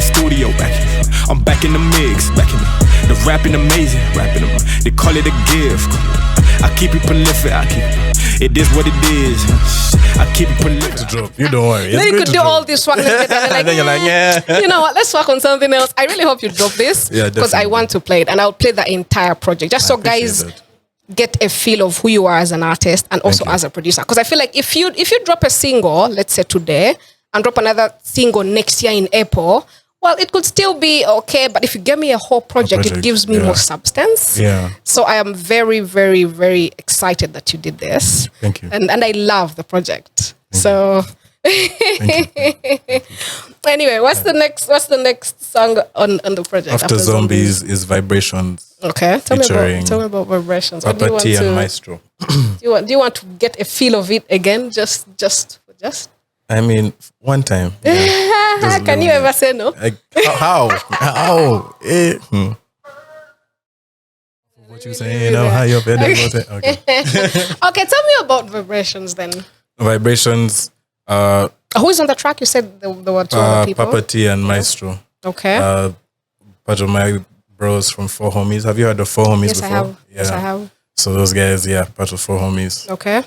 the studio, I'm back in the mix, the rapping amazing, they call it a gift. I keep it prolific, it is what it is. I keep it prolific. To drop, you don't worry. Then you could do all this work, and then you're like, yeah. You know what? Let's work on something else. I really hope you drop this because I want to play it, and I'll play the entire project just so guys get a feel of who you are as an artist and also as a producer. Because I feel like if you drop a single, let's say today, and drop another single next year in April, well, it could still be okay, but if you give me a whole project, it gives me more substance. Yeah. So I am very, very, very excited that you did this. Thank you. And I love the project. Thank you. Anyway, what's the next song on the project? After Zombies is Vibrations. Okay. Tell me about Vibrations. Papa T and Mxestro. do you want to get a feel of it again? Just I mean, one time. Yeah, can you ever say no? How? What you saying? How you better about it? Okay. Okay, tell me about Vibrations then. Vibrations. Who is on the track? You said there were two other people. Papa T and Mxestro. Okay. Part of my bros from Four Homies. Have you heard of Four Homies before? I have. Yeah. Yes, I have. So those guys, part of Four Homies. Okay.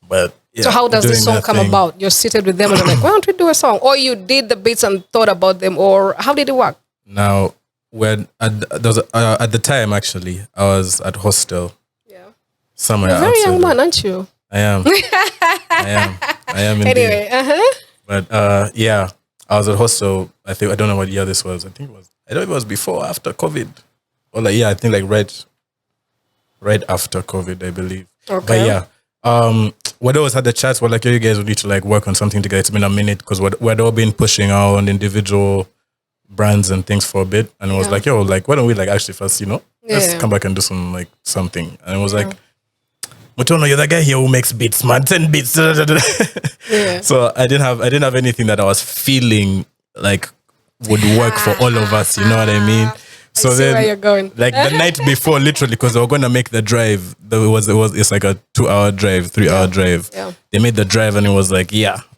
But so how does the song come about? You're seated with them and you're like, why don't we do a song? Or you did the beats and thought about them, or how did it work? Now, when at the time actually, I was at hostel. Yeah. Somewhere. You're a very young man, aren't you? I am. I am indeed. Anyway, But I was at hostel. I don't know what year this was. I don't know if it was before or after COVID. Or I think right after COVID, I believe. Okay. But we'd always had the chats where you guys would need to work on something together. It's been a minute because we'd all been pushing our own individual brands and things for a bit. And it was why don't we actually first, let's come back and do some something. And it was Mutono, you're the guy here who makes beats, man. 10 beats. So I didn't have anything that I was feeling would work for all of us. You know what I mean? So I see then, where you're going. the night before, literally, because they were gonna make the drive. It's like a 2-hour drive, 3-hour drive. Yeah. They made the drive, and it was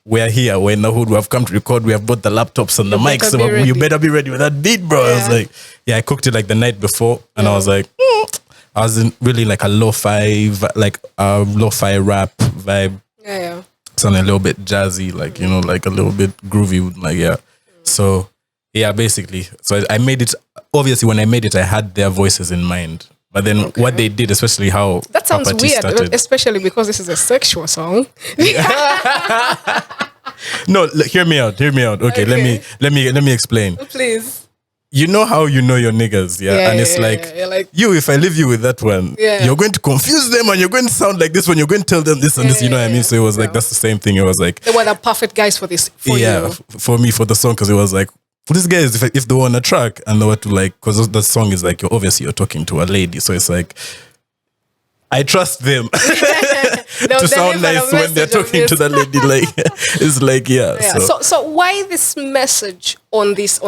we're here, we're in the hood, we have come to record, we have bought the laptops and the mics, so you better be ready with that beat, bro. I was I cooked it the night before, and I was I was in really a lo-fi rap vibe. Yeah. Something a little bit jazzy, a little bit groovy, So. Yeah, basically. So I made it, obviously when I made it, I had their voices in mind. But then what they did, especially how that sounds Papa T weird, started. especially because this is a sexual song. No, hear me out. Okay, let me explain. Please. You know how you know your niggas, and it's if I leave you with that one, you're going to confuse them and you're going to sound like this when you're going to tell them this and this, you know what I mean? So it was that's the same thing. It was they were the perfect guys for this. For me, for the song, because it was these guys, if they were on a track and they were to because the song is you're talking to a lady, so it's I trust them to sound nice when they're talking to the lady. It's So why this message on this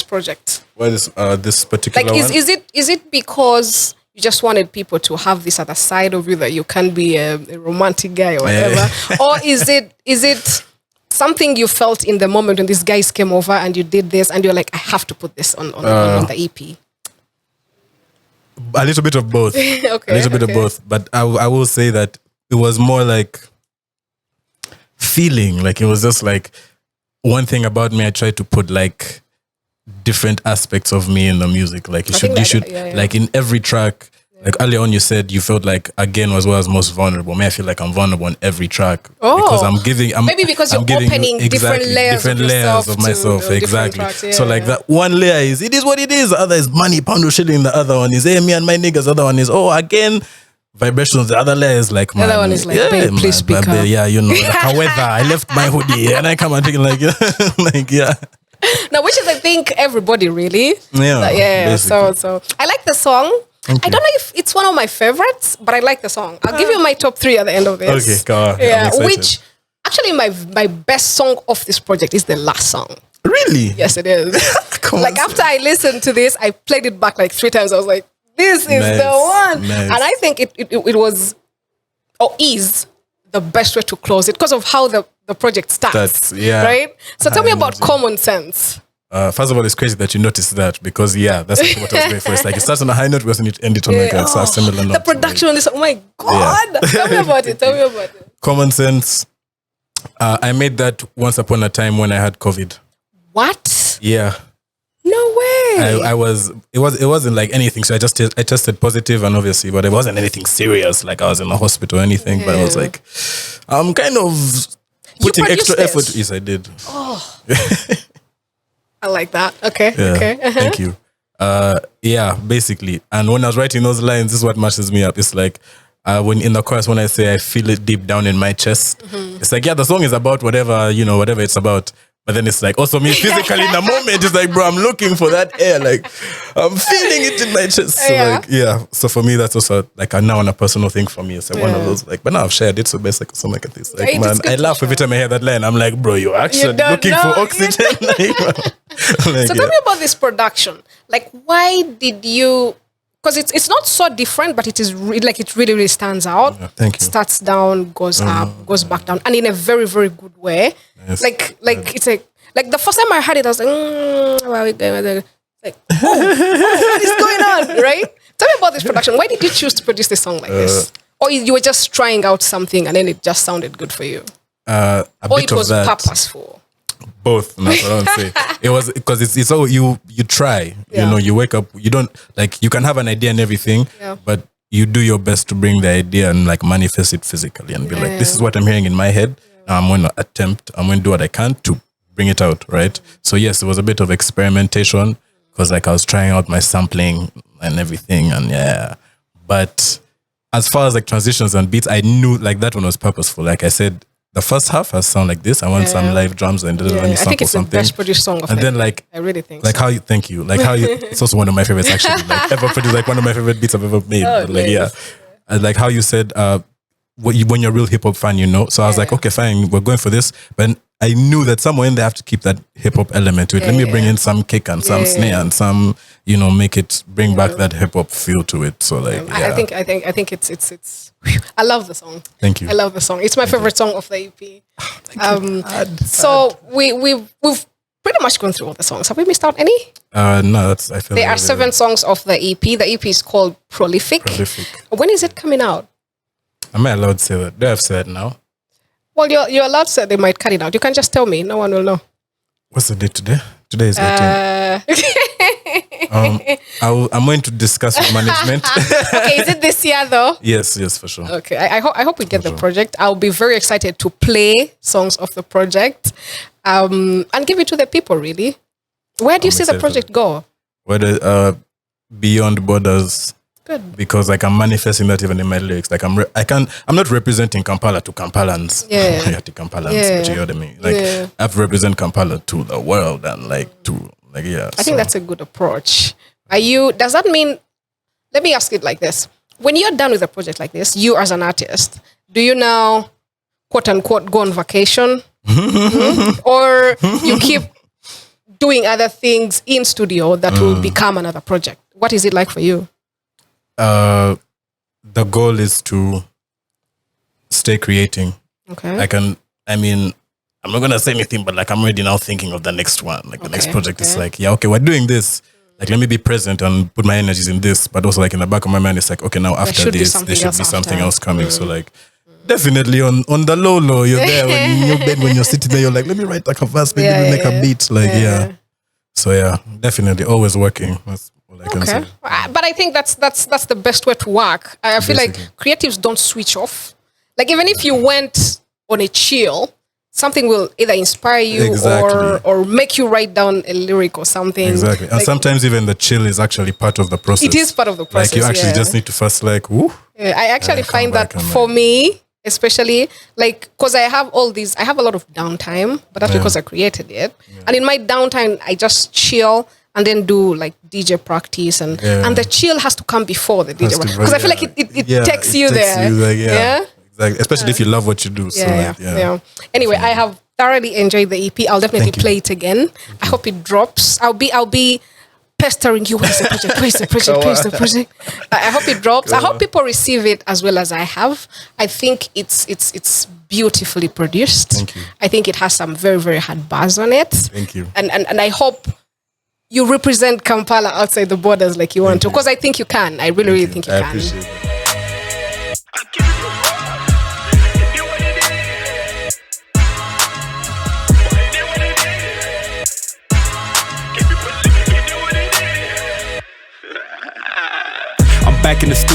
project? Why this particular one? Is it because you just wanted people to have this other side of you that you can be a romantic guy or whatever, or is it something you felt in the moment when these guys came over and you did this and you're I have to put this on the EP? A little bit of both. Okay, a little bit of both. But I will say that it was more feeling. It was just one thing about me. I tried to put different aspects of me in the music. You should in every track. Earlier on, you said you felt Again was where I was most vulnerable. I feel I'm vulnerable on every track because I'm giving. Because you're opening different layers of myself. Exactly. Tracks, that one layer is it is what it is. The other is money, pound or shilling. The other one is me and my niggas. The other one is again Vibrations. The other layer is man. The other one is babe, please speak up. However, I left my hoodie and I come and thinking Now, which is I think everybody really. Yeah. So I like the song. I don't know if it's one of my favorites, but I like the song. I'll give you my top 3 at the end of this. Okay, go on. Yeah, which actually my best song of this project is the last song. Really? Yes, it is. After I listened to this, I played it back 3 times. I was like, this is the one. Nice. And I think it was or is the best way to close it because of how the project starts. Yeah. Right? So tell me about Common Sense. First of all, it's crazy that you noticed that because that's what I was going for. It's like it starts on a high note, we also need to end it on like a similar note. The production on this, oh my God. Tell me about it. Common Sense. I made that once upon a time when I had COVID. What? Yeah. No way. It wasn't like anything. So I tested positive, and obviously, but it wasn't anything serious. Like I was in the hospital or anything. But I was like, I'm kind of putting extra effort. Yes, I did. Oh. I like that. Okay. Yeah, okay. Thank you. Basically. And when I was writing those lines, this is what messes me up. It's like when in the chorus, when I say I feel it deep down in my chest, it's like, the song is about whatever it's about. But then it's like also me physically in the moment. It's like, bro, I'm looking for that air. Like I'm feeling it in my chest. So So for me, that's also like now on a personal thing for me. It's like one of those like, but now I've shared it, so best like something like this. Like man, I laugh every time I hear that line. I'm like, bro, you're actually looking for oxygen. So tell me about this production. Like, why did you? Because it's not so different, but it is it really stands out. Thank you. Starts down, goes up, goes back down, and in a very, very good way. Yes. It's like the first time I heard it, I was like, where are we going? Like, what is going on, right? Tell me about this production. Why did you choose to produce this song like this? Or you were just trying out something and then it just sounded good for you? Or it was purposeful? Both. That's what I would say. It was because it's all you try. You wake up. You don't like. You can have an idea and everything, but you do your best to bring the idea and like manifest it physically and be like, this is what I'm hearing in my head. I'm going to do what I can to bring it out, right? So yes, it was a bit of experimentation because like I was trying out my sampling and everything, and but as far as like transitions and beats, I knew like that one was purposeful. Like I said, the first half has sound like this. I want some live drums and let me sample something. I think it's the best produced song of and then like I really think like how you thank you. Like how you it's also one of my favorites actually. Like ever produced, like one of my favorite beats I've ever made. But like and like how you said when you're a real hip hop fan, So I was like, okay, fine, we're going for this. But I knew that somewhere in there I have to keep that hip hop element to it. Let me bring in some kick and some snare and some, make it bring back that hip hop feel to it. So like, I think it's. I love the song. Thank you. I love the song. It's my favorite song of the EP. So we've pretty much gone through all the songs. Have we missed out any? No, I feel there are 7 songs of the EP. The EP is called Prolific. When is it coming out? Am I allowed to say that? Do I have to say it now? Well, you're allowed to say they might cut it out. You can just tell me. No one will know. What's the date today? Today is 18th. I'm going to discuss with management. Okay, is it this year though? Yes, for sure. Okay, I hope we get the project. I'll be very excited to play songs of the project and give it to the people, really. Where do you see the project go? Beyond borders. Good. Because like I'm manifesting that even in my lyrics. Like I'm not representing Kampala to Kampalans. To Kampalans, but you know what I mean. Like I have to represent Kampala to the world and like to like I think that's a good approach. Does that mean, let me ask it like this. When you're done with a project like this, you as an artist, do you now quote unquote go on vacation? Or you keep doing other things in studio that will become another project? What is it like for you? The goal is to stay creating. Okay. I'm not gonna say anything, but like I'm already now thinking of the next one. Like the next project is like, we're doing this. Like let me be present and put my energies in this. But also like in the back of my mind, it's like, okay, now after this, there should be something else coming. So like definitely on the low, you're there when you're sitting there, you're like, let me write like a verse, maybe make a beat. Like So definitely always working. That's all I can say. But I think that's the best way to work. I feel like creatives don't switch off. Like even if you went on a chill, something will either inspire you or make you write down a lyric or something. Exactly. And like, sometimes even the chill is actually part of the process. It is part of the process. Like you actually just need to first like, woo. Yeah, I actually find that for me, especially like, because I have a lot of downtime, but that's because I created it. Yeah. And in my downtime, I just chill and then do like DJ practice and the chill has to come before the DJ because I feel like it takes you there. Exactly. Especially if you love what you do. Anyway, I have thoroughly enjoyed the EP. I'll definitely play it again. I hope it drops. I'll be pestering you. Where's the project? Where's the project? I hope it drops. I hope people receive it as well as I have. I think it's beautifully produced. Thank you. I think it has some very, very hard bars on it. Thank you. And I hope you represent Kampala outside the borders like you want to. Because I think you can. I really think you can. Appreciate it. Back in the studio.